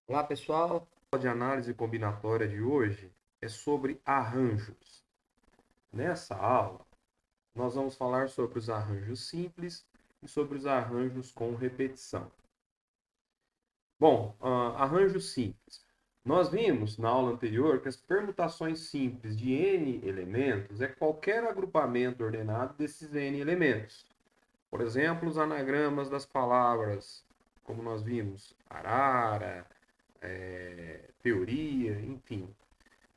Olá, pessoal. A aula de análise combinatória de hoje é sobre arranjos. Nessa aula, nós vamos falar sobre os arranjos simples e sobre os arranjos com repetição. Bom, arranjos simples. Nós vimos na aula anterior que as permutações simples de n elementos é qualquer agrupamento ordenado desses n elementos. Por exemplo, os anagramas das palavras, como nós vimos, arara, teoria, enfim,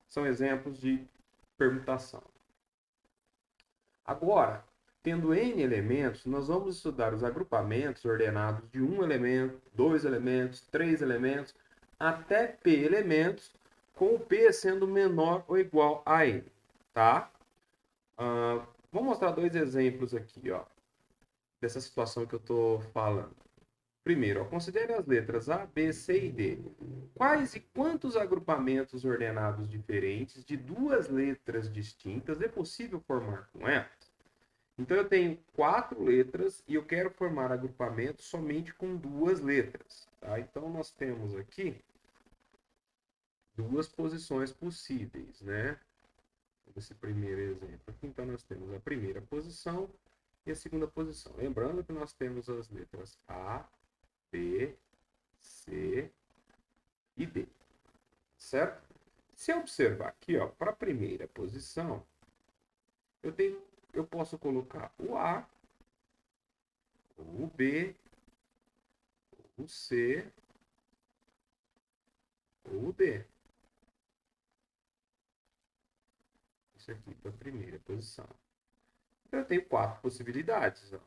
são exemplos de permutação. Agora, tendo n elementos, nós vamos estudar os agrupamentos ordenados de um elemento, dois elementos, três elementos, até p elementos, com o p sendo menor ou igual a n, tá? Vou mostrar dois exemplos aqui, ó, dessa situação que eu estou falando. Primeiro, ó, considere as letras A, B, C e D. Quais e quantos agrupamentos ordenados diferentes de duas letras distintas é possível formar com elas? Então, eu tenho quatro letras e eu quero formar agrupamento somente com duas letras. Tá? Então, nós temos aqui duas posições possíveis, né? Esse primeiro exemplo aqui. Então, nós temos a primeira posição e a segunda posição. Lembrando que nós temos as letras A, B, C e D, certo? Se eu observar aqui, ó, para a primeira posição, eu posso colocar o A, o B, o C ou o D. Isso aqui para a primeira posição. Então, eu tenho quatro possibilidades. Ó.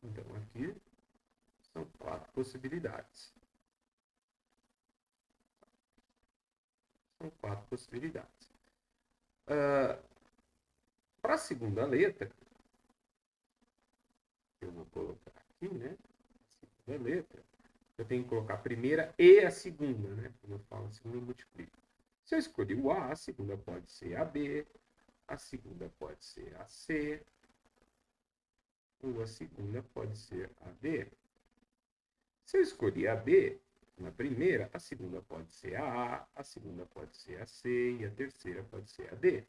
Então, aqui são quatro possibilidades. São quatro possibilidades. Para a segunda letra, eu vou colocar aqui, né? A segunda letra. Eu tenho que colocar a primeira e a segunda, né? Quando eu falo a segunda, eu multiplico. Se eu escolher o A segunda pode ser a B, a segunda pode ser a C, ou a segunda pode ser a D. Se eu escolher a B na primeira, a segunda pode ser a segunda pode ser a C e a terceira pode ser a D.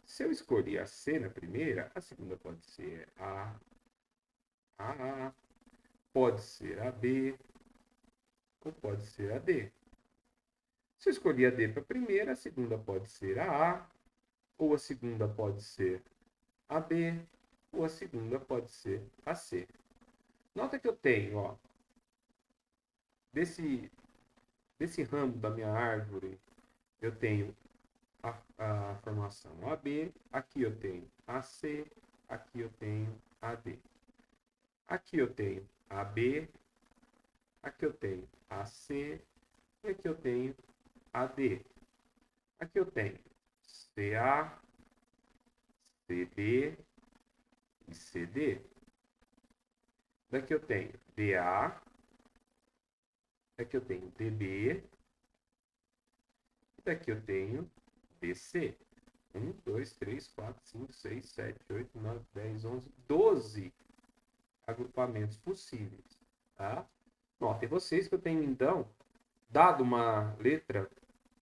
Se eu escolher a C na primeira, a segunda pode ser a pode ser a B ou pode ser a D. Se eu escolher a D para a primeira, a segunda pode ser a ou a segunda pode ser a B, ou a segunda pode ser a C. Nota que eu tenho, ó, desse, desse ramo da minha árvore, eu tenho a formação AB, aqui eu tenho AC, aqui eu tenho AD. Aqui eu tenho AB, aqui eu tenho AC e aqui eu tenho AD. Aqui eu tenho CA, CB e CD. Daqui eu tenho DA, daqui eu tenho DB, e daqui eu tenho DC. 1, 2, 3, 4, 5, 6, 7, 8, 9, 10, 11, 12 agrupamentos possíveis. Tá? Notem vocês que eu tenho, então, dado uma letra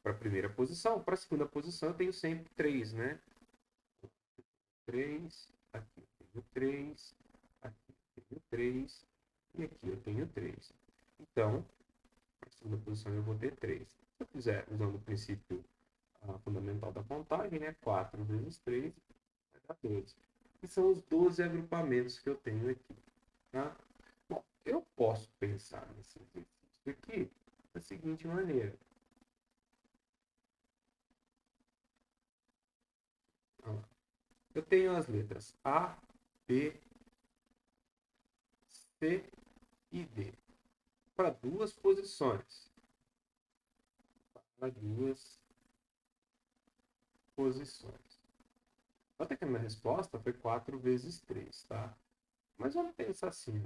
para a primeira posição, para a segunda posição eu tenho sempre 3, né? 3, aqui eu tenho 3, aqui eu tenho 3 e aqui eu tenho 3. Então, para a segunda posição eu vou ter 3. Se eu fizer usando o princípio fundamental da contagem, né? 4 vezes 3 vai dar 12. E são os 12 agrupamentos que eu tenho aqui. Tá? Bom, eu posso pensar nesse exercício aqui da seguinte maneira. Eu tenho as letras A, B, C e D para duas posições. Para duas posições. Nota que a minha resposta foi 4 vezes 3, tá? Mas vamos pensar assim.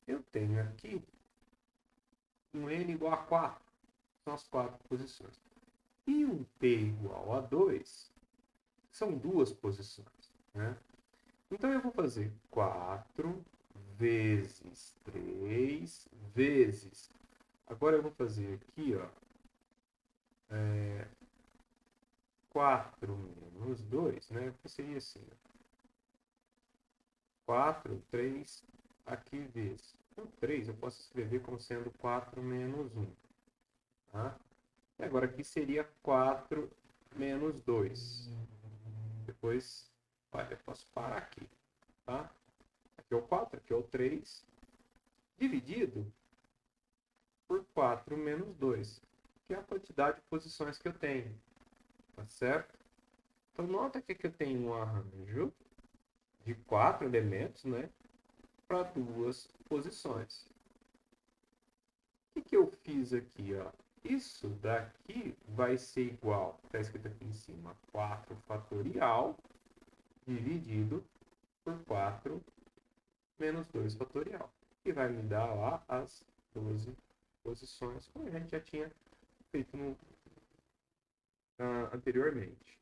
Eu tenho aqui um n igual a 4. São as quatro posições. E um p igual a 2 são duas posições. Né? Então eu vou fazer 4 vezes 3 3 vezes. Agora eu vou fazer aqui, ó. 4 menos 2, né? Que seria assim, ó. 4, 3, aqui vezes. Então, 3 eu posso escrever como sendo 4 menos 1. Tá? E agora aqui seria 4 menos 2. Depois, olha, eu posso parar aqui. Tá? Aqui é o 4, aqui é o 3. Dividido por 4 menos 2. Que é a quantidade de posições que eu tenho. Tá certo? Então, nota que aqui eu tenho um arranjo de 4 elementos, né? Para 2 posições. O que eu fiz aqui, ó? Isso daqui vai ser igual, está escrito aqui em cima, 4 fatorial dividido por 4 menos 2 fatorial. Que vai me dar lá as 12 posições, como a gente já tinha feito anteriormente.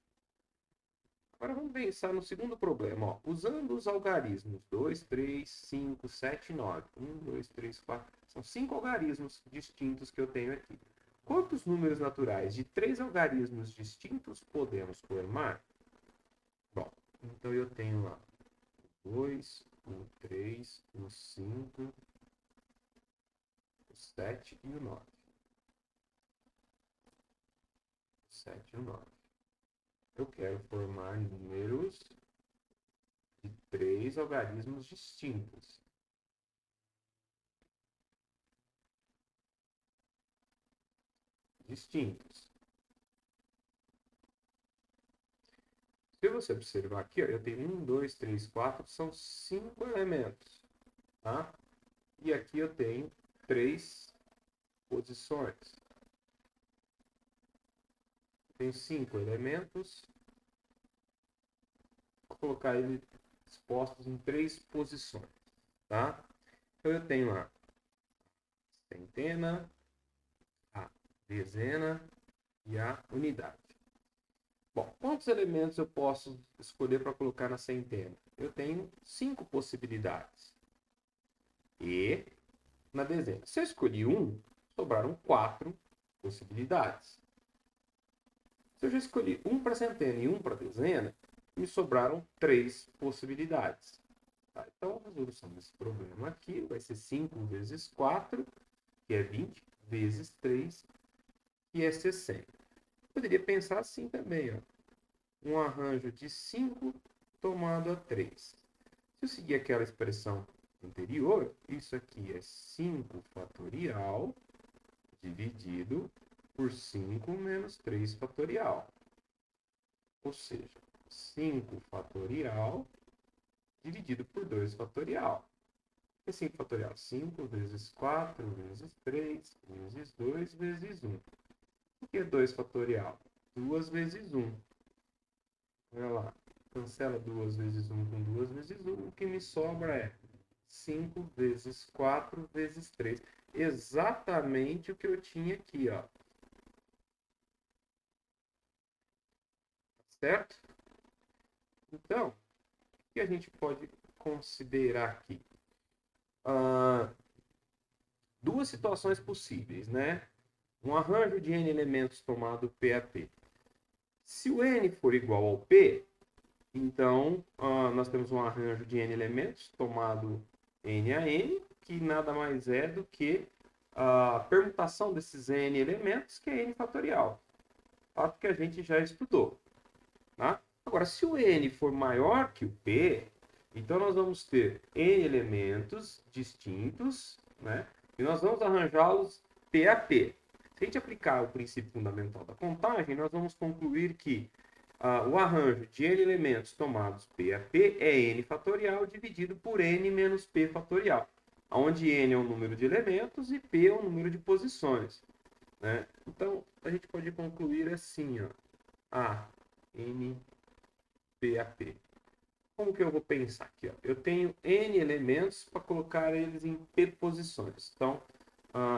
Agora vamos pensar no segundo problema. Ó. Usando os algarismos 2, 3, 5, 7 e 9. 1, 2, 3, 4. São 5 algarismos distintos que eu tenho aqui. Quantos números naturais de 3 algarismos distintos podemos formar? Bom, então eu tenho lá o 2, o 3, o 5, o 7 e o 9. O 7 e o 9. Eu quero formar números de 3 algarismos distintos. Se você observar aqui, ó, eu tenho 1, 2, 3, 4, são 5 elementos. Tá? E aqui eu tenho 3 posições. Tenho 5 elementos. Vou colocar eles expostos em 3 posições. Tá? Então eu tenho a centena, a dezena e a unidade. Bom, quantos elementos eu posso escolher para colocar na centena? Eu tenho 5 possibilidades. E na dezena, se eu escolhi 1, sobraram 4 possibilidades. Se eu já escolhi 1 para centena e 1 para dezena, me sobraram 3 possibilidades. Tá? Então, a resolução desse problema aqui vai ser 5 vezes 4, que é 20, vezes 3, que é 60. Poderia pensar assim também, ó. Um arranjo de 5 tomado a 3. Se eu seguir aquela expressão anterior, isso aqui é 5 fatorial dividido por 5 menos 3 fatorial. Ou seja, 5 fatorial dividido por 2 fatorial. O que é 5 fatorial? 5 vezes 4 vezes 3 vezes 2 vezes 1. O que é 2 fatorial? 2 vezes 1. Olha lá. Cancela 2 vezes 1 com 2 vezes 1. O que me sobra é 5 vezes 4 vezes 3. Exatamente o que eu tinha aqui, ó. Certo? Então, o que a gente pode considerar aqui? Duas situações possíveis, né? Um arranjo de n elementos tomado P a P. Se o n for igual ao P, então nós temos um arranjo de n elementos tomado n a n, que nada mais é do que a permutação desses n elementos, que é n fatorial. Fato que a gente já estudou. Tá? Agora, se o n for maior que o p, então nós vamos ter n elementos distintos, né? E nós vamos arranjá-los p a p. Se a gente aplicar o princípio fundamental da contagem, nós vamos concluir que o arranjo de n elementos tomados p a p é n fatorial dividido por n menos p fatorial, onde n é o número de elementos e p é o número de posições. Né? Então, a gente pode concluir assim, ó, n p a p. Como que eu vou pensar aqui? Ó? Eu tenho n elementos para colocar eles em p posições. Então,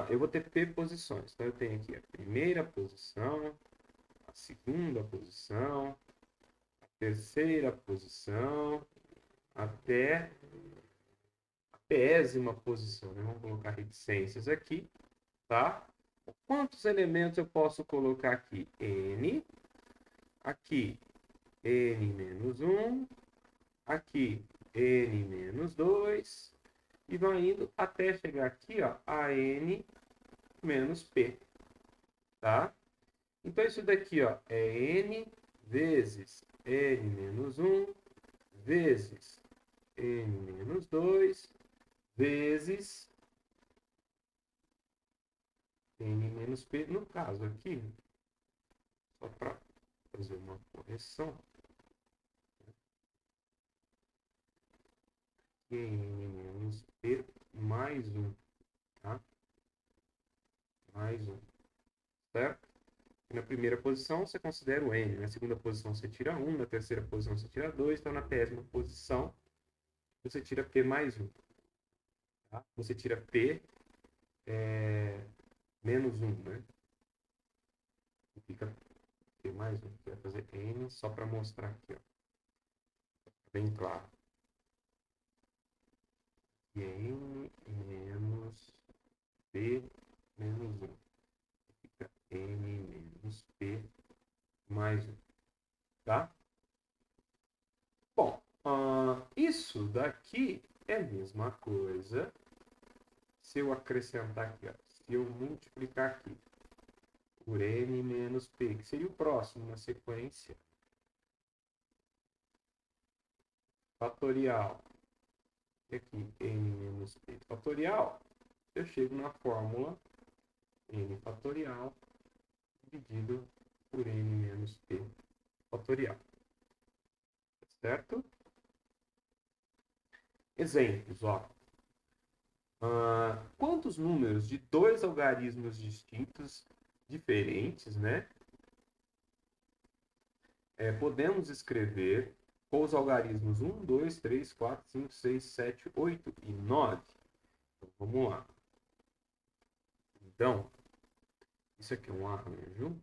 eu vou ter p posições. Então, eu tenho aqui a primeira posição, a segunda posição, a terceira posição, até a 10ª posição, né? Vamos colocar reticências aqui, tá? Quantos elementos eu posso colocar aqui? N, aqui N menos 1, aqui N menos 2, e vai indo até chegar aqui, ó, a N menos P, tá? Então, isso daqui, ó, é N vezes N menos 1 vezes N menos 2 vezes N menos P. No caso aqui, só para fazer uma correção, N menos P mais 1, tá? Mais 1, certo? Na primeira posição, você considera o N. Na segunda posição, você tira 1. Na terceira posição, você tira 2. Então, na 10ª posição, você tira P mais 1. Tá? Você tira P menos 1, né? Fica P mais 1. Vai fazer N só para mostrar aqui, ó. Bem claro. E N menos P menos 1. Fica N menos P mais 1. Tá? Bom, isso daqui é a mesma coisa se eu acrescentar aqui, ó, se eu multiplicar aqui por N menos P, que seria o próximo na sequência, fatorial, e aqui N menos P fatorial, eu chego na fórmula N fatorial dividido por N menos P fatorial. Certo? Exemplos, ó. Quantos números de dois algarismos distintos, diferentes, né? Podemos escrever com os algarismos 1, 2, 3, 4, 5, 6, 7, 8 e 9. Então, vamos lá. Então, isso aqui é um arranjo,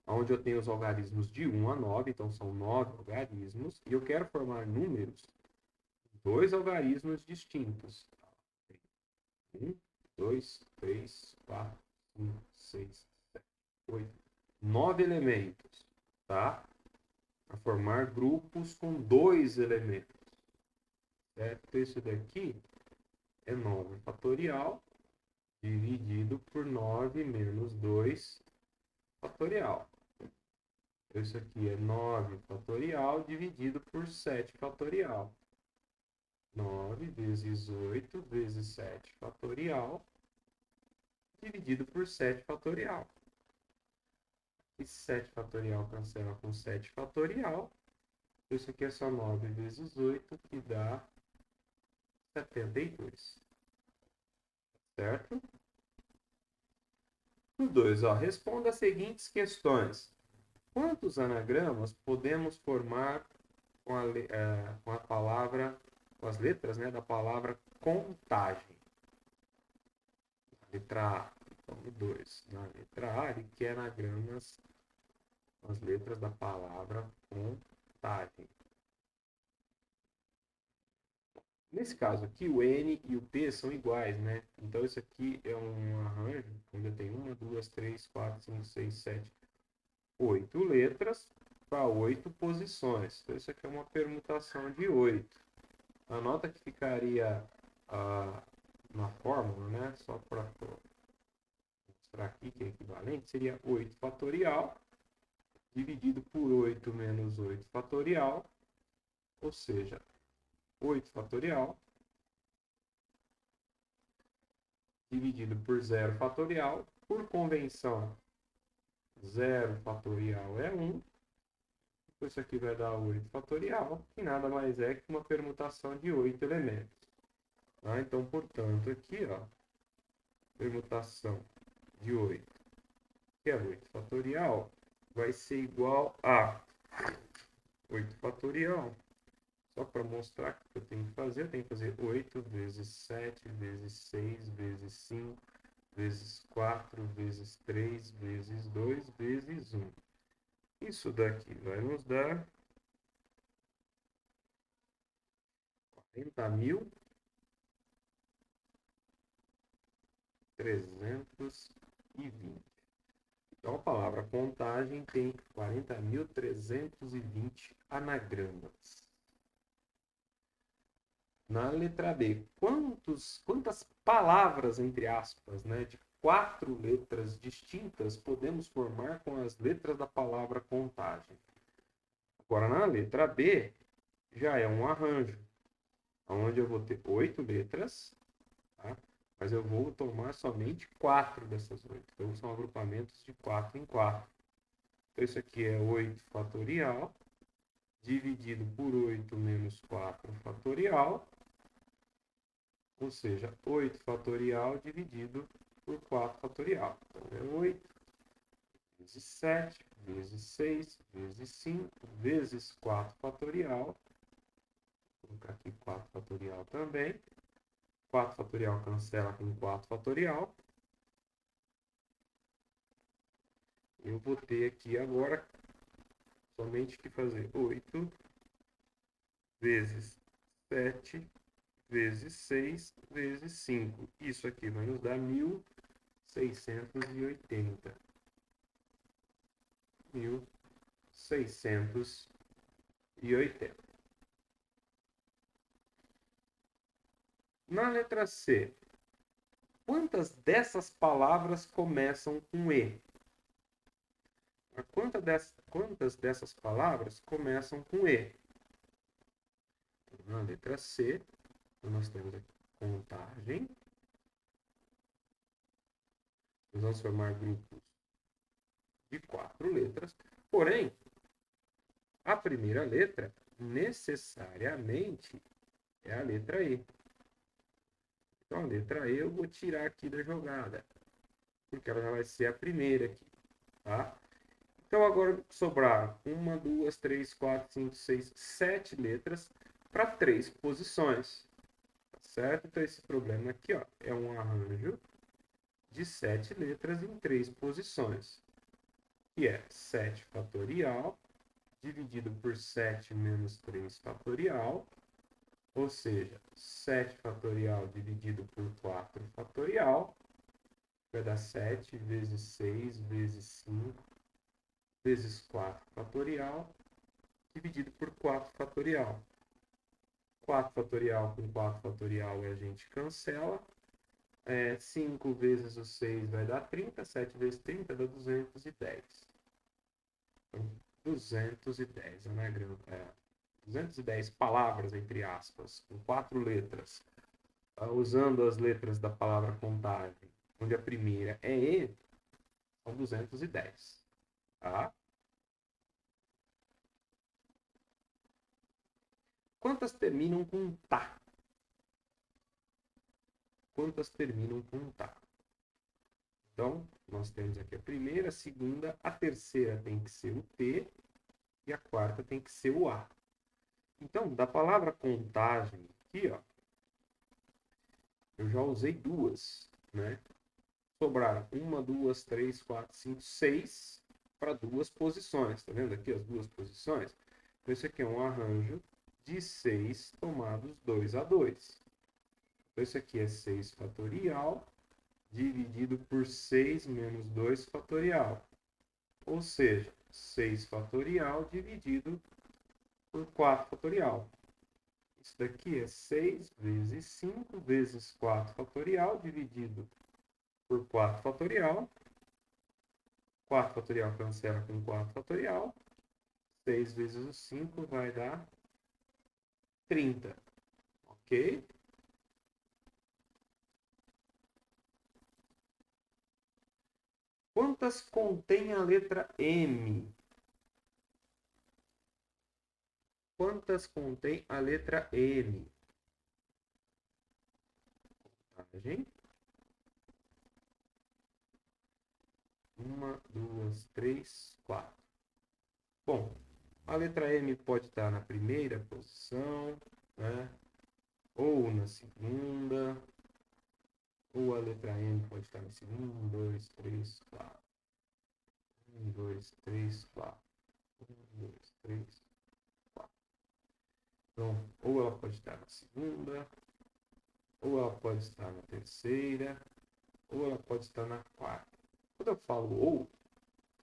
onde eu tenho os algarismos de 1 a 9, então são 9 algarismos, e eu quero formar números, dois algarismos distintos. 1, 2, 3, 4, 5, 6, 7, 8, 9 elementos, tá? Para formar grupos com 2 elementos. Certo? Isso daqui é 9 fatorial dividido por 9 menos 2 fatorial. Isso aqui é 9 fatorial dividido por 7 fatorial. 9 vezes 8 vezes 7 fatorial dividido por 7 fatorial. E 7 fatorial cancela com 7 fatorial. Isso aqui é só 9 vezes 8, que dá 72. Certo? No 2, ó, responda as seguintes questões. Quantos anagramas podemos formar com a palavra, com as letras, né, da palavra contagem? Letra A. Então, no 2. Na letra A, ele quer anagramas com as letras da palavra contagem. Nesse caso aqui, o N e o P são iguais, né? Então, isso aqui é um arranjo onde eu tenho 1, 2, 3, 4, 5, 6, 7, 8 letras para 8 posições. Então, isso aqui é uma permutação de 8. A nota que ficaria na fórmula, né? Só para mostrar aqui que é equivalente, seria 8 fatorial dividido por 8 menos 8 fatorial, ou seja, 8 fatorial dividido por 0 fatorial. Por convenção, 0 fatorial é 1. Isso aqui vai dar 8 fatorial, que nada mais é que uma permutação de 8 elementos. Tá? Então, portanto, aqui, ó, permutação de 8, que é 8 fatorial, vai ser igual a 8 fatorial. Só para mostrar o que eu tenho que fazer, eu tenho que fazer 8 vezes 7, vezes 6, vezes 5, vezes 4, vezes 3, vezes 2, vezes 1. Isso daqui vai nos dar 40.000 40.320. Então, a palavra contagem tem 40.320 anagramas. Na letra B, quantas palavras, entre aspas, né, de 4 letras distintas podemos formar com as letras da palavra contagem? Agora, na letra B, já é um arranjo, onde eu vou ter 8 letras, tá? Mas eu vou tomar somente 4 dessas 8. Então, são agrupamentos de 4 em 4. Então, isso aqui é 8 fatorial, dividido por 8 menos 4 fatorial, ou seja, 8 fatorial dividido por 4 fatorial. Então, é 8 vezes 7, vezes 6, vezes 5, vezes 4 fatorial. Vou colocar aqui 4 fatorial também. 4 fatorial cancela com 4 fatorial. Eu vou ter aqui agora somente que fazer 8 vezes 7 vezes 6 vezes 5. Isso aqui vai nos dar 1.680. 1.680. Na letra C, quantas dessas palavras começam com E? Quantas dessas palavras começam com E? Na letra C, nós temos aqui contagem. Nós vamos formar grupos de 4 letras. Porém, a primeira letra necessariamente é a letra E. Então, a letra E eu vou tirar aqui da jogada, porque ela já vai ser a primeira aqui, tá? Então, agora sobraram 1, 2, 3, 4, 5, 6, 7 letras para 3 posições, tá certo? Então, esse problema aqui, ó, é um arranjo de 7 letras em 3 posições, que é 7 fatorial dividido por 7 menos 3 fatorial, ou seja, 7 fatorial dividido por 4 fatorial, vai dar 7 vezes 6 vezes 5 vezes 4 fatorial, dividido por 4 fatorial. 4 fatorial com 4 fatorial a gente cancela. 5 vezes o 6 vai dar 30, 7 vezes 30 dá 210. Então, 210 anagrama, 210 palavras, entre aspas, com 4 letras, usando as letras da palavra contagem, onde a primeira é E, são 210. Tá? Quantas terminam com tá? Quantas terminam com tá? Então, nós temos aqui a primeira, a segunda, a terceira tem que ser o T e a quarta tem que ser o A. Então, da palavra contagem aqui, ó, eu já usei duas, né? Sobraram 1, 2, 3, 4, 5, 6 para 2 posições. Tá vendo aqui as 2 posições? Então, isso aqui é um arranjo de 6 tomados 2 a 2. Então, isso aqui é 6 fatorial dividido por 6 menos 2 fatorial. Ou seja, 6 fatorial dividido por 4 fatorial. Isso daqui é 6 vezes 5 vezes 4 fatorial dividido por 4 fatorial. 4 fatorial cancela com 4 fatorial. 6 vezes o 5 vai dar 30. Ok? Quantas contém a letra M? Quantas contém a letra M? Contagem. 1, 2, 3, 4. Bom, a letra M pode estar na primeira posição, né? Ou na segunda. Ou a letra M pode estar na segunda. 1, 2, 3, 4. 1, 2, 3, 4. 1, 2, 3, 4. Então, ou ela pode estar na segunda, ou ela pode estar na terceira, ou ela pode estar na quarta. Quando eu falo ou,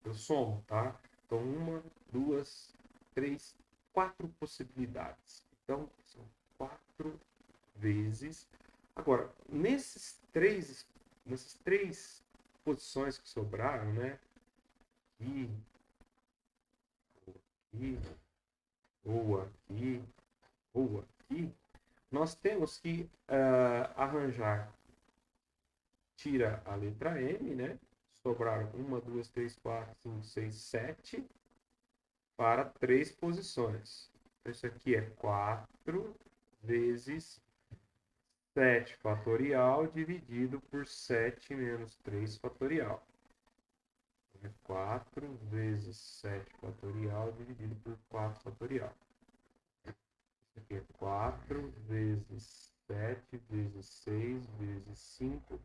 eu somo, tá? Então, uma, duas, três, quatro possibilidades. Então, são quatro vezes. Agora, nessas três posições que sobraram, né? Aqui, aqui, ou aqui, ou aqui, nós temos que arranjar, tira a letra M, né? Sobraram 1, 2, 3, 4, 5, 6, 7 para três posições. Então, isso aqui é 4 vezes 7 fatorial dividido por 7 menos 3 fatorial. É 4 vezes 7 fatorial dividido por 4 fatorial. Isso aqui é 4 vezes 7 vezes 6 vezes 5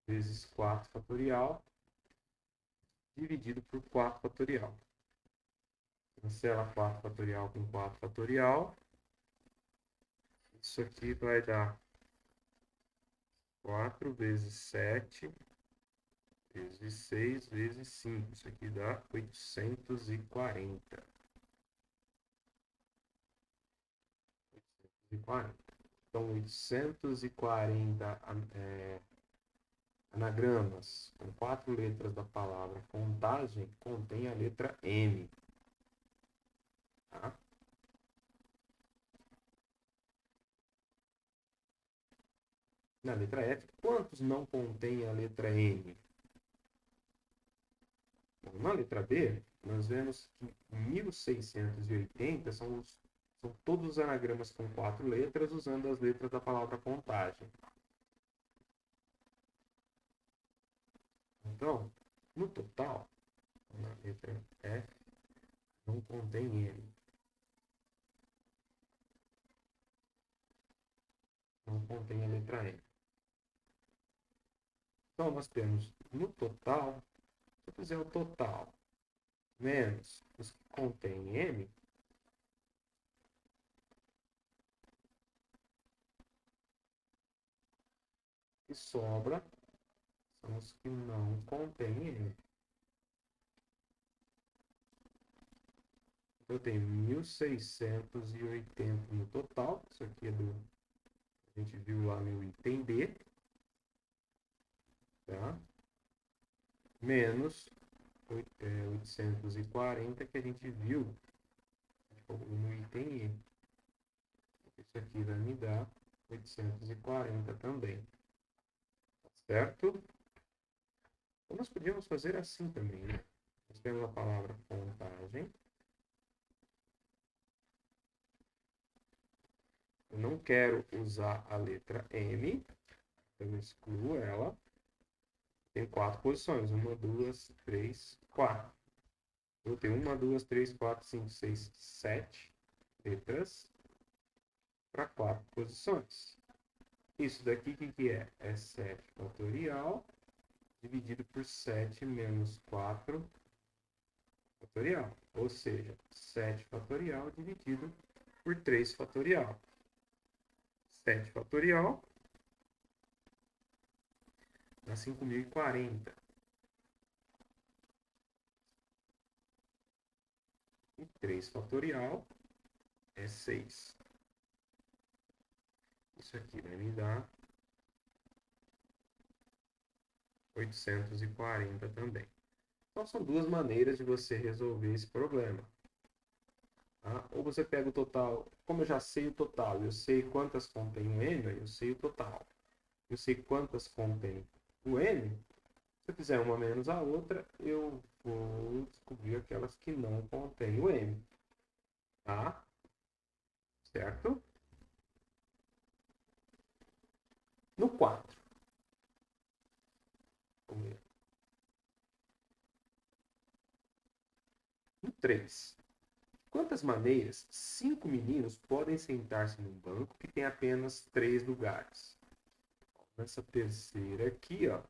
vezes 4 fatorial dividido por 4 fatorial. Cancela 4 fatorial com 4 fatorial. Isso aqui vai dar 4 vezes 7 vezes 6 vezes 5. Isso aqui dá 840. 840. Então, 840 anagramas com 4 letras da palavra contagem contém a letra M. Tá? Na letra F, quantos não contém a letra M? Bom, na letra B, nós vemos que 1680 são todos os anagramas com 4 letras usando as letras da palavra contagem. Então, no total, na letra F, não contém M. Não contém a letra M. Então, nós temos no total, se eu fizer o total menos os que contêm M, que sobra são os que não contêm M. Eu tenho 1680 no total. Isso aqui é do. A gente viu lá no item D. Tá? Menos 840 que a gente viu no item E. Isso aqui vai me dar 840 também. Certo? Então, nós podíamos fazer assim também, né? Nós temos a palavra contagem. Eu não quero usar a letra M, então eu excluo ela. Tem 4 posições. 1, 2, 3, 4. Eu tenho 1, 2, 3, 4, 5, 6, 7 letras para 4 posições. Isso daqui, o que é? É 7 fatorial dividido por 7 menos 4 fatorial. Ou seja, 7 fatorial dividido por 3 fatorial. 7 fatorial dá 5.040. E 3 fatorial é 6. Isso aqui vai me dar 840 também. Então, são duas maneiras de você resolver esse problema. Tá? Ou você pega o total, como eu já sei o total, eu sei quantas contém o M, eu sei o total. Eu sei quantas contém o M, se eu fizer uma menos a outra, eu vou descobrir aquelas que não contêm o M. Tá? Certo? No 4. Vamos ver. No 3. Quantas maneiras 5 meninos podem sentar-se num banco que tem apenas 3 lugares? Nessa terceira aqui, ó,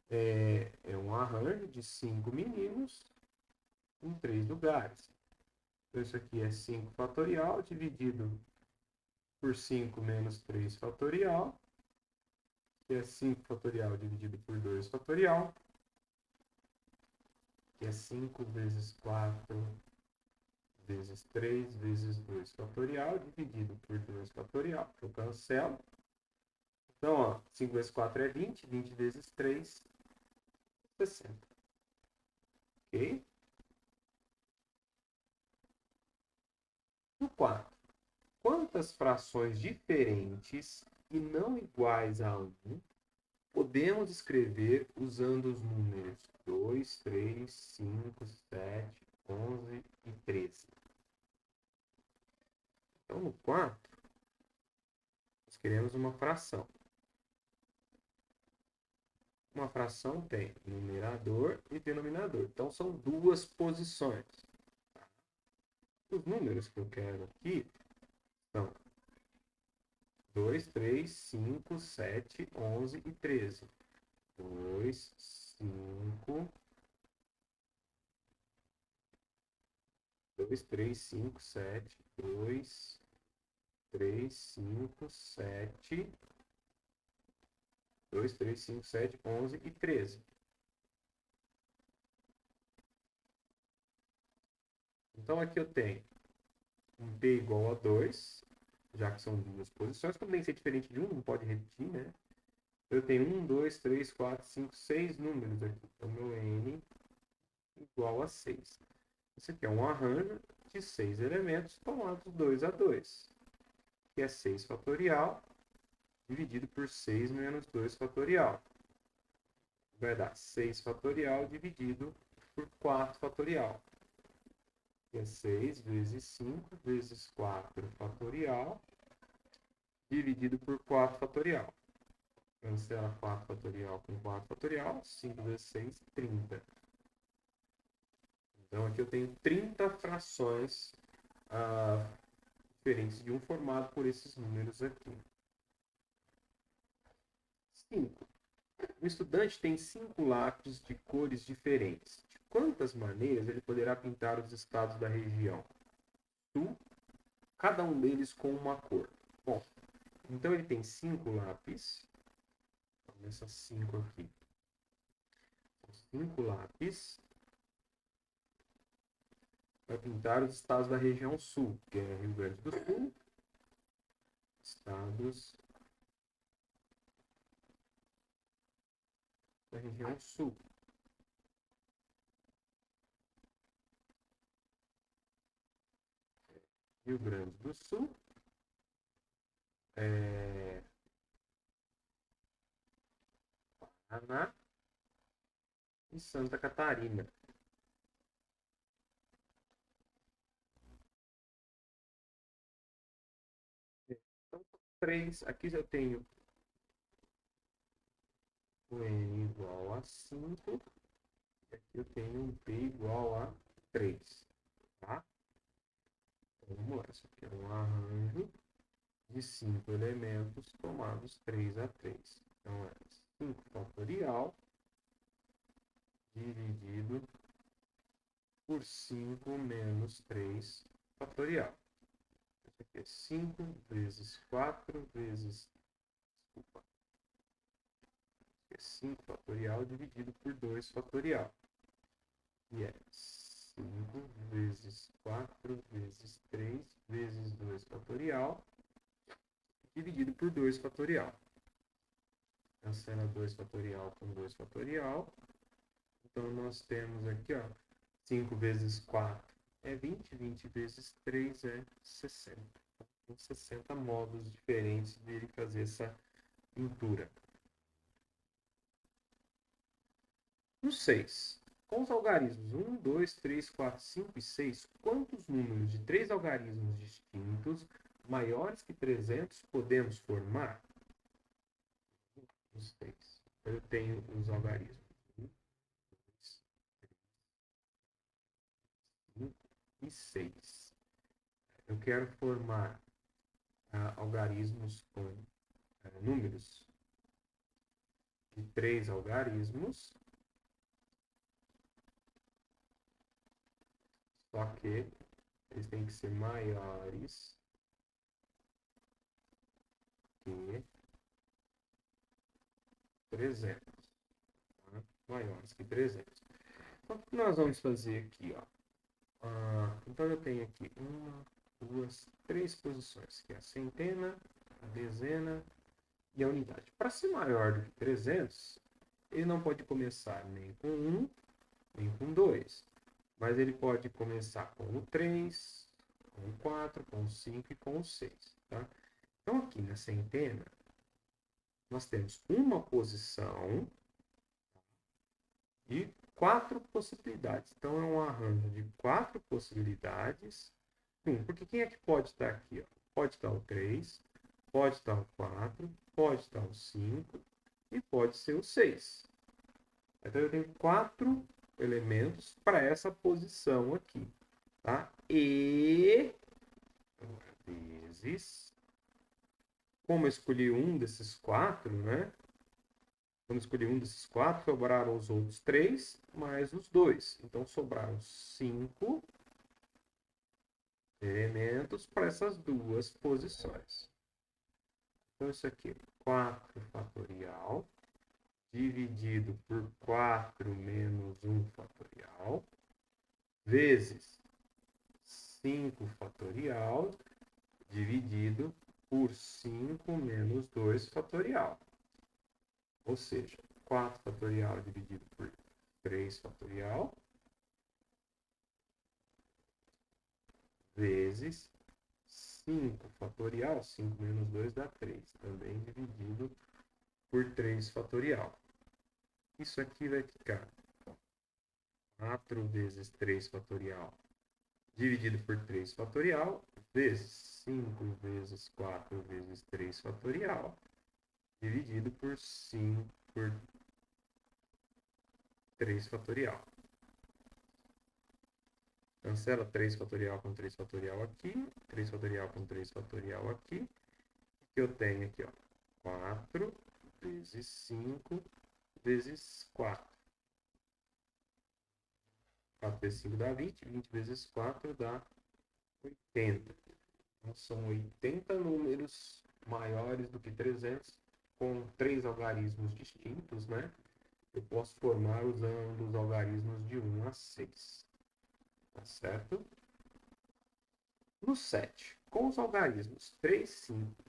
é um arranjo de 5 meninos em 3 lugares. Então, isso aqui é 5 fatorial dividido por 5 menos 3 fatorial, que é 5 fatorial dividido por 2 fatorial, que é 5 vezes 4 vezes 3 vezes 2 fatorial, dividido por 2 fatorial, que eu cancelo. Então, ó, 5 vezes 4 é 20, 20 vezes 3, 60. Ok? No 4, quantas frações diferentes e não iguais a 1 podemos escrever usando os números 2, 3, 5, 7, 11 e 13? Então, no 4, nós queremos uma fração. Uma fração tem numerador e denominador. Então, são duas posições. Os números que eu quero aqui são 2, 3, 5, 7, 11 e 13. 2, 5, 2, 3, 5, 7, 2, 3, 5, 7, 2, 3, 5, 7, 11 e 13. Então, aqui eu tenho um P igual a 2, já que são duas posições. Como tem que ser diferente de 1, não pode repetir, né? Eu tenho 1, 2, 3, 4, 5, 6 números aqui. Então, meu N igual a 6. Isso aqui é um arranjo de 6 elementos tomados 2 a 2, que é 6 fatorial dividido por 6 menos 2 fatorial. Vai dar 6 fatorial dividido por 4 fatorial, que é 6 vezes 5 vezes 4 fatorial dividido por 4 fatorial. Cancela 4 fatorial com 4 fatorial, 5 vezes 6, 30. Então, aqui eu tenho 30 frações diferentes de um formado por esses números aqui. 5. O estudante tem 5 lápis de cores diferentes. De quantas maneiras ele poderá pintar os estados da região sul, cada um deles com uma cor? Bom, então ele tem 5 lápis. Começa 5 aqui. 5 lápis para pintar os estados da região sul, que é Rio Grande do Sul, estados da região sul. Rio Grande do Sul, Paraná e Santa Catarina. Então, 3. Aqui eu tenho o N igual a 5. E aqui eu tenho um P igual a 3. Tá? Então, vamos lá. Isso aqui é um arranjo de 5 elementos tomados 3 a 3. Então, é 5 fatorial dividido por 5 menos 3 fatorial. Isso aqui é 5 vezes 4 vezes... Desculpa. É 5 fatorial dividido por 2 fatorial. E é 5 vezes 4 vezes 3 vezes 2 fatorial dividido por 2 fatorial. Cancela 2 fatorial com 2 fatorial. Então, nós temos aqui, ó, 5 vezes 4 é 20, 20 vezes 3 é 60. Tem 60 modos diferentes de ele fazer essa pintura. No 6, com os algarismos 1, 2, 3, 4, 5 e 6, quantos números de 3 algarismos distintos, maiores que 300, podemos formar? No 6. Eu tenho os algarismos 1, 2, 5 e 6. Eu quero formar algarismos com números de 3 algarismos, só que eles têm que ser maiores que 300. Tá? Maiores que 300. Então, o que nós vamos fazer aqui? Ó? Então, eu tenho aqui 1, 2, 3 posições, que é a centena, a dezena e a unidade. Para ser maior do que 300, ele não pode começar nem com 1, nem com 2. Mas ele pode começar com o 3, com o 4, com o 5 e com o 6. Tá? Então, aqui na centena, nós temos uma posição e 4 possibilidades. Então, é um arranjo de 4 possibilidades. Porque quem é que pode estar aqui? Ó? Pode estar o 3, pode estar o 4, pode estar o 5 e pode ser o 6. Então, eu tenho 4 elementos para essa posição aqui. Tá? E vezes, como eu escolhi um desses 4, né? Quando eu escolhi um desses 4, sobraram os outros 3, mais os 2. Então, sobraram 5 elementos para essas duas posições. Então, isso aqui é 4 fatorial, dividido por 4 menos 1 fatorial, vezes 5 fatorial, dividido por 5 menos 2 fatorial. Ou seja, 4 fatorial dividido por 3 fatorial, vezes 5 fatorial, 5 menos 2 dá 3, também dividido por 3 fatorial. Isso aqui vai ficar 4 vezes 3 fatorial, dividido por 3 fatorial, vezes 5 vezes 4 vezes 3 fatorial, dividido por 5 por 3 fatorial. Cancela 3 fatorial com 3 fatorial aqui, 3 fatorial com 3 fatorial aqui. O que eu tenho aqui? Ó? 4 vezes 5 vezes 4. 4 vezes 5 dá 20, 20 vezes 4 dá 80. Então, são 80 números maiores do que 300, com 3 algarismos distintos, né? Eu posso formar usando os algarismos de 1 a 6. Tá certo? No 7, com os algarismos 3, 5,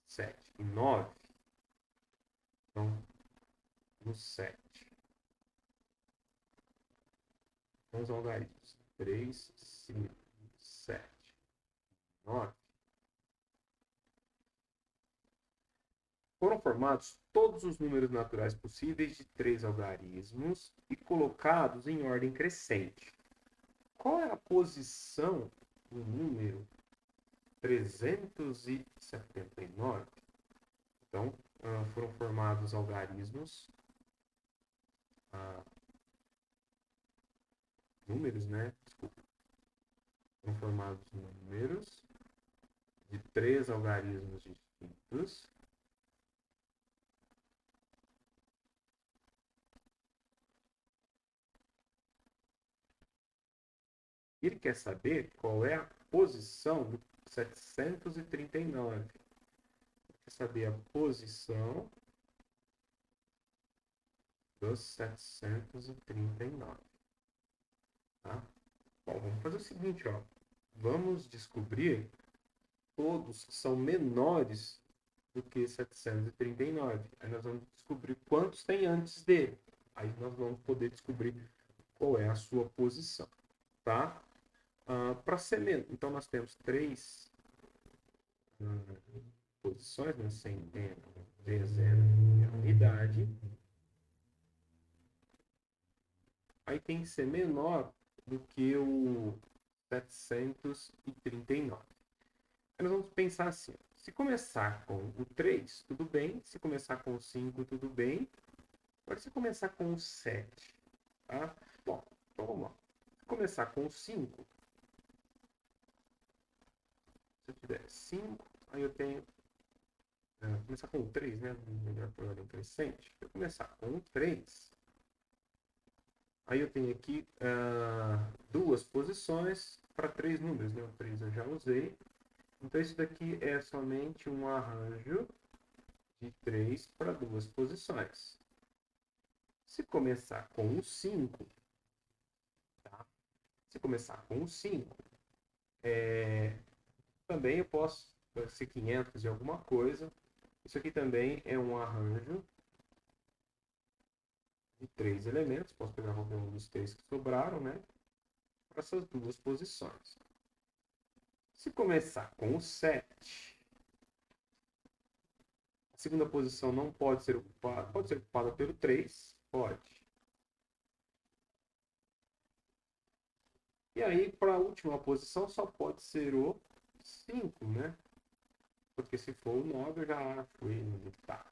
7 e 9, então, no 7, com os algarismos 3, 5, 7, 9, foram formados todos os números naturais possíveis de 3 algarismos e colocados em ordem crescente. Qual é a posição do número 379? Então, foram formados algarismos, números, né? Desculpa. Foram formados números de 3 algarismos distintos. Ele quer saber qual é a posição do 739. Ele quer saber a posição dos 739. Tá? Bom, vamos fazer o seguinte, ó. Vamos descobrir todos que são menores do que 739. Aí nós vamos descobrir quantos tem antes dele. Aí nós vamos poder descobrir qual é a sua posição. Tá? Para ser menos, então nós temos 3 posições, né? Centena, dezena e a unidade. Aí tem que ser menor do que o 739. Aí nós vamos pensar assim, se começar com o 3, tudo bem. Se começar com o 5, tudo bem. Agora, se começar com o 7, tá? Bom, então vamos lá. Se começar com o 5, se eu tiver 5, aí eu tenho... começar com o 3, né? Melhor por ordem crescente. Se eu começar com o 3, aí eu tenho aqui 2 posições para 3 números, né? O 3 eu já usei. Então, isso daqui é somente um arranjo de 3 para 2 posições. Se começar com o 5, tá? Se começar com o 5, também eu posso ser 500 e alguma coisa. Isso aqui também é um arranjo de 3 elementos. Posso pegar qualquer um dos 3 que sobraram, né? Para essas duas posições. Se começar com o 7, a segunda posição não pode ser ocupada. Pode ser ocupada pelo 3? Pode. E aí, para a última posição, só pode ser o 5, né? Porque se for o 9, eu já acho ele onde está.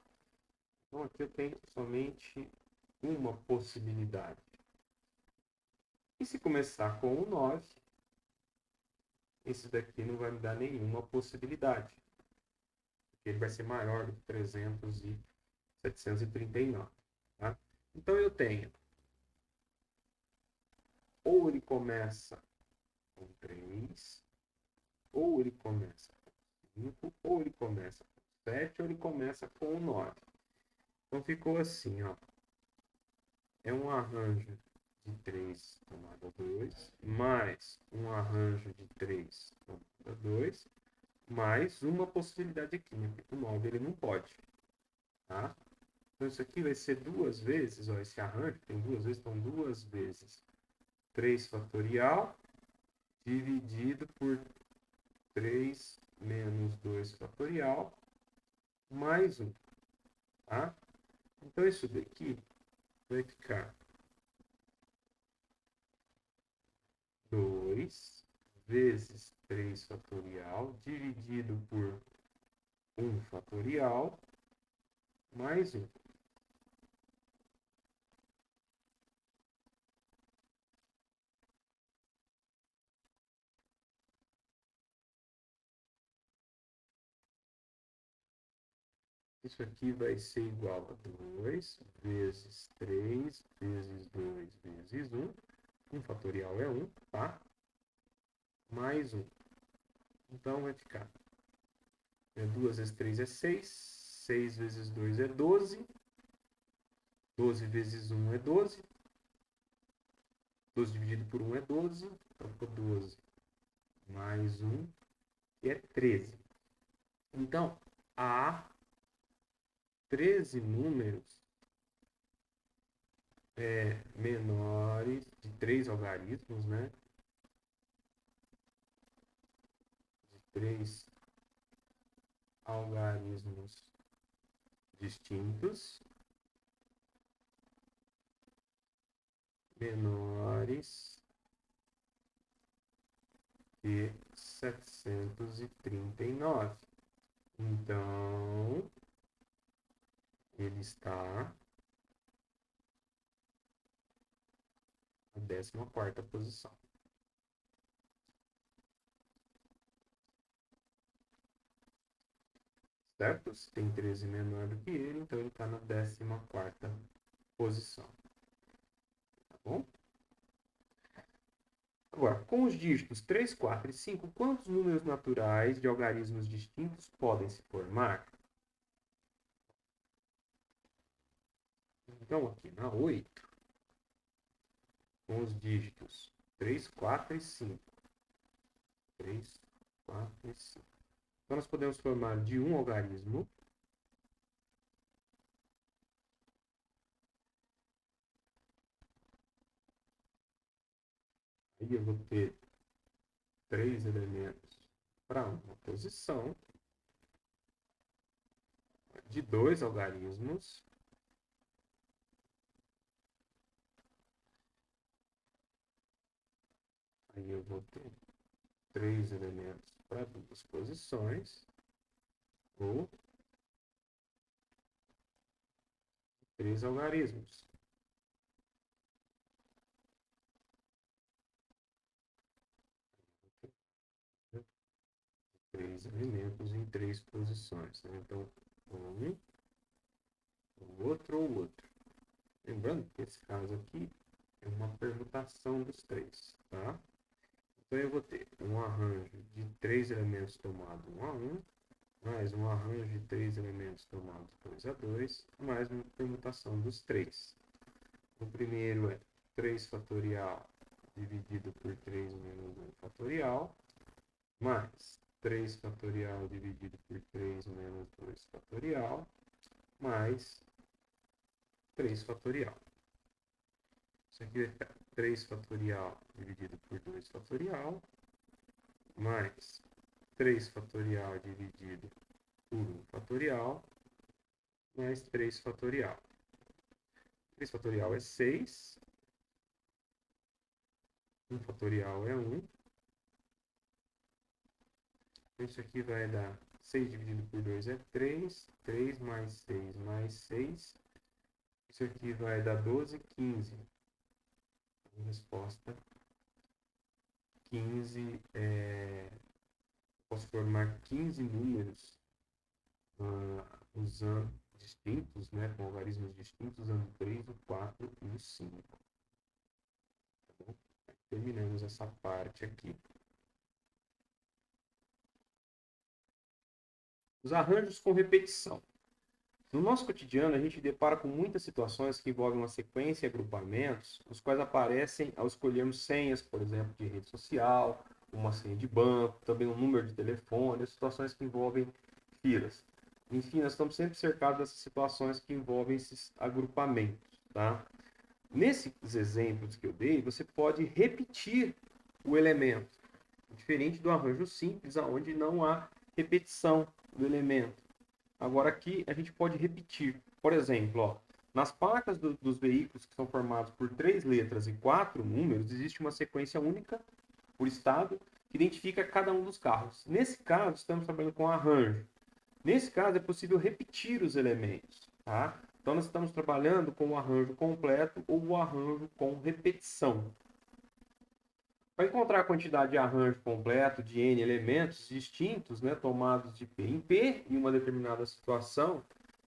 Então, aqui eu tenho somente uma possibilidade. E se começar com o 9, esse daqui não vai me dar nenhuma possibilidade. Porque ele vai ser maior do que 300 e 739. Tá? Então, eu tenho, ou ele começa com 3, ou ele começa com 5, ou ele começa com 7, ou ele começa com 9. Então, ficou assim, ó. É um arranjo de 3 tomada 2, mais um arranjo de 3 tomada 2, mais uma possibilidade aqui, né? Porque o 9 ele não pode, tá? Então isso aqui vai ser duas vezes, ó, esse arranjo tem duas vezes, então duas vezes 3 fatorial dividido por 3 menos 2 fatorial mais 1, tá? Então isso daqui vai ficar 2 vezes 3 fatorial dividido por 1 fatorial mais 1. Isso aqui vai ser igual a 2 vezes 3 vezes 2 vezes 1. 1 fatorial é 1, tá? Mais 1. Então vai ficar 2 vezes 3 é 6. 6 vezes 2 é 12. 12 vezes 1 é 12. 12 dividido por 1 é 12. Então ficou 12 mais 1, que é 13. Então, há 13 números menores de 3 algarismos, né? De 3 algarismos distintos, menores que 739. Então, ele está na 14ª posição. Certo? Se tem 13 menor do que ele, então ele está na 14ª posição. Tá bom? Agora, com os dígitos 3, 4 e 5, quantos números naturais de algarismos distintos podem se formar? Então, aqui na 8, com os dígitos 3, 4 e 5. 3, 4 e 5. Então, nós podemos formar de um algarismo. Aí eu vou ter 3 elementos para uma posição. De 2 algarismos. Aí eu vou ter 3 elementos para 2 posições. Ou 3 algarismos. 3 elementos em 3 posições. Né? Então, um, o outro ou o outro. Lembrando que esse caso aqui é uma permutação dos 3. Tá? Então, eu vou ter um arranjo de 3 elementos tomado 1 a 1, mais um arranjo de 3 elementos tomados 2 a 2, mais uma permutação dos 3. O primeiro é 3 fatorial dividido por 3 menos 1 fatorial, mais 3 fatorial dividido por 3 menos 2 fatorial, mais 3 fatorial. Isso aqui vai ficar 3 fatorial dividido por 2 fatorial, mais 3 fatorial dividido por 1 fatorial, mais 3 fatorial. 3 fatorial é 6. 1 fatorial é 1. Isso aqui vai dar 6 dividido por 2 é 3. 3 mais 6 mais 6. Isso aqui vai dar 12, 15. Resposta 15. Posso formar 15 números usando distintos, né, com algarismos distintos, usando o 3, o 4 e o 5. Tá bom? Terminamos essa parte aqui. Os arranjos com repetição. No nosso cotidiano, a gente depara com muitas situações que envolvem uma sequência e agrupamentos, os quais aparecem ao escolhermos senhas, por exemplo, de rede social, uma senha de banco, também um número de telefone, situações que envolvem filas. Enfim, nós estamos sempre cercados dessas situações que envolvem esses agrupamentos, tá? Nesses exemplos que eu dei, você pode repetir o elemento, diferente do arranjo simples, onde não há repetição do elemento. Agora aqui a gente pode repetir. Por exemplo, ó, nas placas dos veículos que são formados por 3 letras e 4 números, existe uma sequência única por estado que identifica cada um dos carros. Nesse caso, estamos trabalhando com arranjo. Nesse caso, é possível repetir os elementos. Tá? Então, nós estamos trabalhando com o arranjo completo ou o arranjo com repetição. Para encontrar a quantidade de arranjo completo de N elementos distintos, né, tomados de P em P, em uma determinada situação,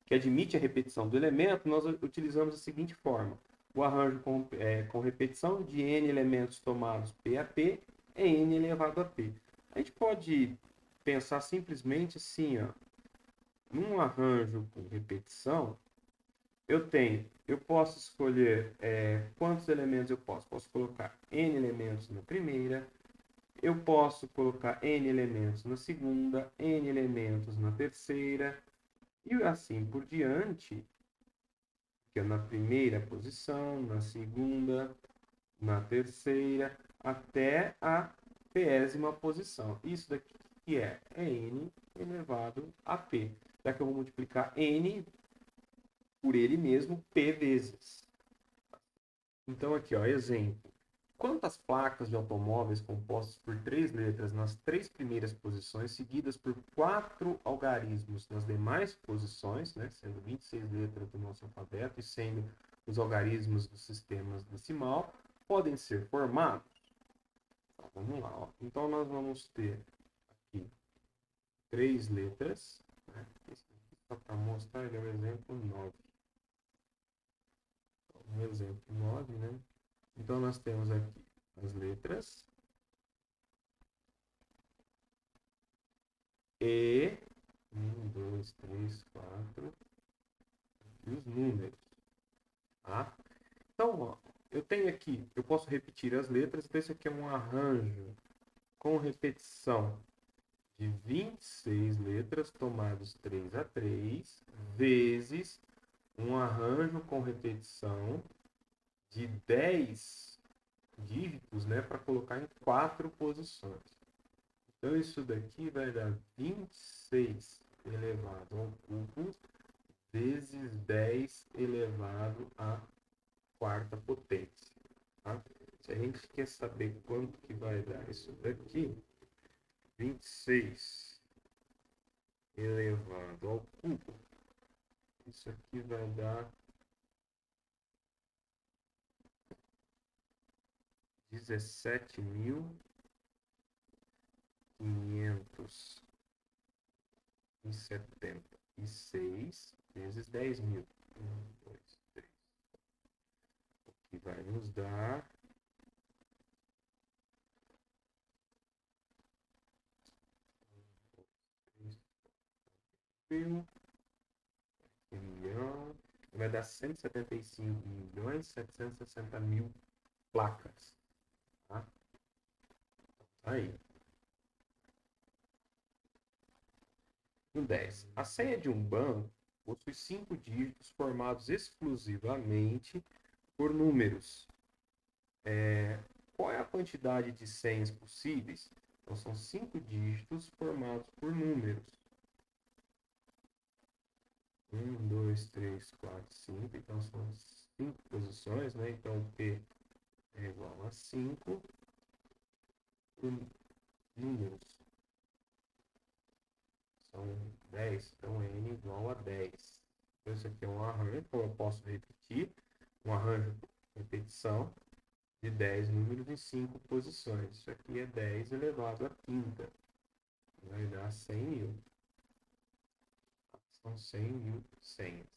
que admite a repetição do elemento, nós utilizamos a seguinte forma. O arranjo com repetição de N elementos tomados P a P é N elevado a P. A gente pode pensar simplesmente assim, ó, num arranjo com repetição, eu posso escolher quantos elementos eu posso. Posso colocar N elementos na primeira, eu posso colocar N elementos na segunda, N elementos na terceira, e assim por diante, que é na primeira posição, na segunda, na terceira, até a 10ª posição. Isso daqui que é N elevado a P. Já que eu vou multiplicar N por ele mesmo, P vezes. Então aqui, ó, exemplo. Quantas placas de automóveis compostas por 3 letras nas 3 primeiras posições, seguidas por 4 algarismos nas demais posições, né, sendo 26 letras do nosso alfabeto e sendo os algarismos dos sistemas decimal, podem ser formados? Então, vamos lá. Ó. Então, nós vamos ter aqui 3 letras. Né? Esse aqui, só para mostrar, ele é o exemplo 9. Então, o exemplo 9, né? Então, nós temos aqui as letras E, 1, 2, 3, 4, e os números. Tá? Então, ó, eu tenho aqui, eu posso repetir as letras, então esse aqui é um arranjo com repetição de 26 letras, tomados 3 a 3, vezes um arranjo com repetição de 10 dígitos, né, para colocar em 4 posições. Então, isso daqui vai dar 26 elevado ao cubo vezes 10 elevado à quarta potência. Tá? Se a gente quer saber quanto que vai dar isso daqui, 26 elevado ao cubo, isso aqui vai dar 17.576 vezes 10.000. 1, 2, 3. Que vai nos dar 1 milhão. vai dar 175.760.000 placas. Tá? Aí. No 10. A senha de um banco possui 5 dígitos formados exclusivamente por números. Qual é a quantidade de senhas possíveis? Então, são 5 dígitos formados por números. 1, 2, 3, 4, 5. Então, são 5 posições, né? Então, P é igual a 5 por números. São 10, então N igual a 10. Então, isso aqui é um arranjo, então eu posso repetir. Um arranjo, repetição, de 10 números em 5 posições. Isso aqui é 10 elevado à quinta. Vai dar 100.000. São 100.000 senhas.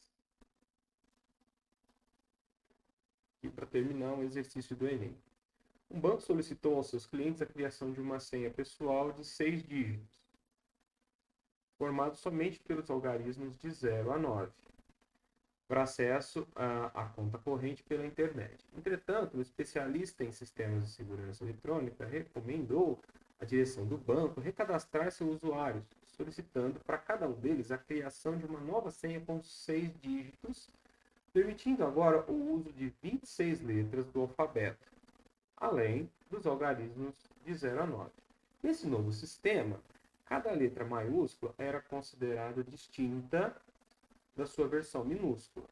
E para terminar, um exercício do Enem. Um banco solicitou aos seus clientes a criação de uma senha pessoal de 6 dígitos, formado somente pelos algarismos de 0 a 9, para acesso à conta corrente pela internet. Entretanto, o especialista em sistemas de segurança eletrônica recomendou à direção do banco recadastrar seus usuários, solicitando para cada um deles a criação de uma nova senha com 6 dígitos, permitindo agora o uso de 26 letras do alfabeto, além dos algarismos de 0 a 9. Nesse novo sistema, cada letra maiúscula era considerada distinta da sua versão minúscula.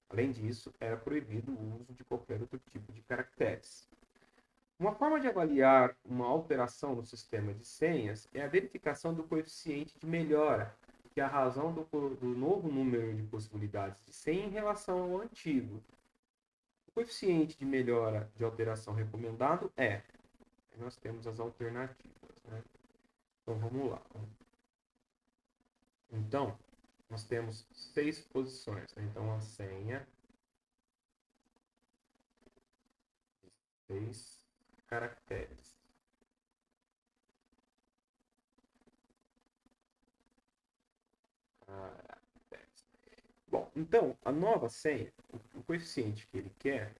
Além disso, era proibido o uso de qualquer outro tipo de caracteres. Uma forma de avaliar uma alteração no sistema de senhas é a verificação do coeficiente de melhora, que é a razão do novo número de possibilidades de senha em relação ao antigo. O coeficiente de melhora de alteração recomendado é... Nós temos as alternativas, né? Então, vamos lá. Então, nós temos 6 posições, né? Então, a senha, 6 caracteres. Bom, então, a nova senha, o coeficiente que ele quer,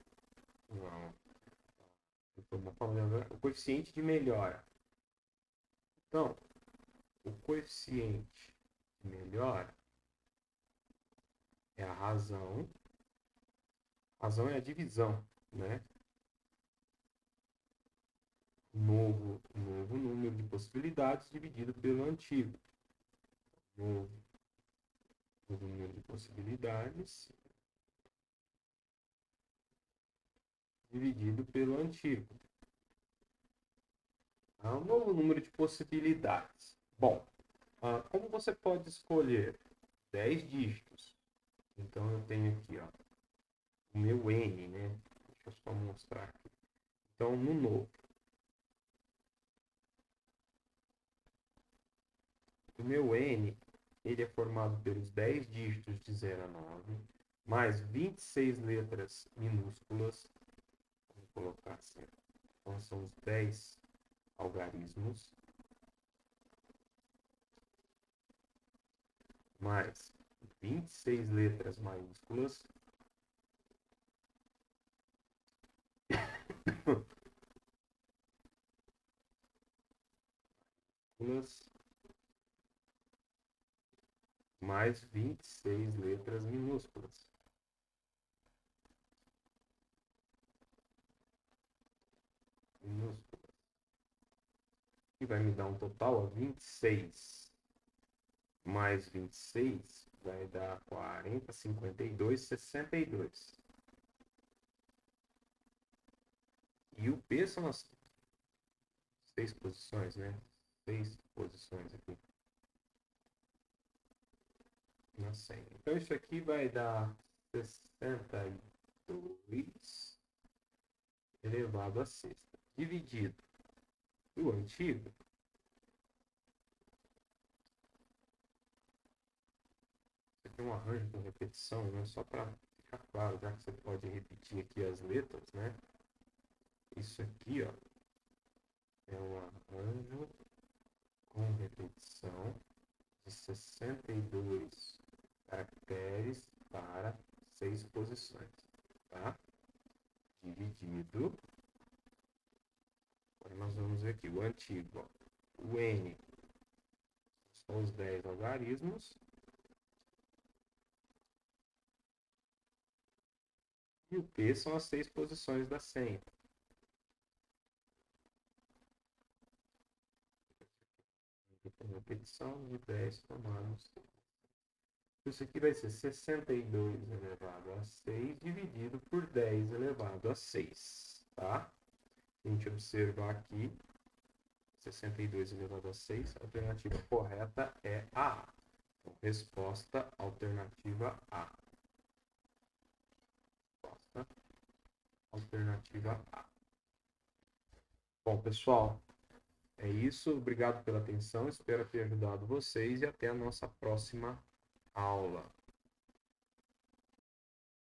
o coeficiente de melhora. Então, o coeficiente de melhora é a razão. Razão é a divisão, né? Novo número de possibilidades dividido pelo antigo. Novo número de possibilidades dividido pelo antigo. Um novo número de possibilidades. Bom, como você pode escolher 10 dígitos? Então, eu tenho aqui, ó, o meu N, né? Deixa eu só mostrar aqui. Então, no novo. O meu N, ele é formado pelos 10 dígitos de 0 a 9, mais 26 letras minúsculas. Vou colocar assim. Então, são os 10 algarismos. Mais 26 letras maiúsculas. Mais 26 letras minúsculas. E vai me dar um total de 26. Mais 26 vai dar 40, 52, 62. E o P são as 6 posições, né? 6 posições aqui na senha. Então, isso aqui vai dar 62 elevado a sexta. Dividido do antigo. Isso aqui é um arranjo com repetição, né? Só para ficar claro, já que você pode repetir aqui as letras, né? Isso aqui, ó, é um arranjo com repetição de 62 caracteres para 6 posições, tá? Dividido. Agora nós vamos ver aqui o antigo, ó. O N são os 10 algarismos. E o P são as 6 posições da senha. Repetição de 10 tomados. Isso aqui vai ser 62 elevado a 6 dividido por 10 elevado a 6, tá? A gente observar aqui, 62 elevado a 6, a alternativa correta é a A. Então, resposta alternativa A. Resposta alternativa A. Bom, pessoal, é isso. Obrigado pela atenção. Espero ter ajudado vocês e até a nossa próxima aula.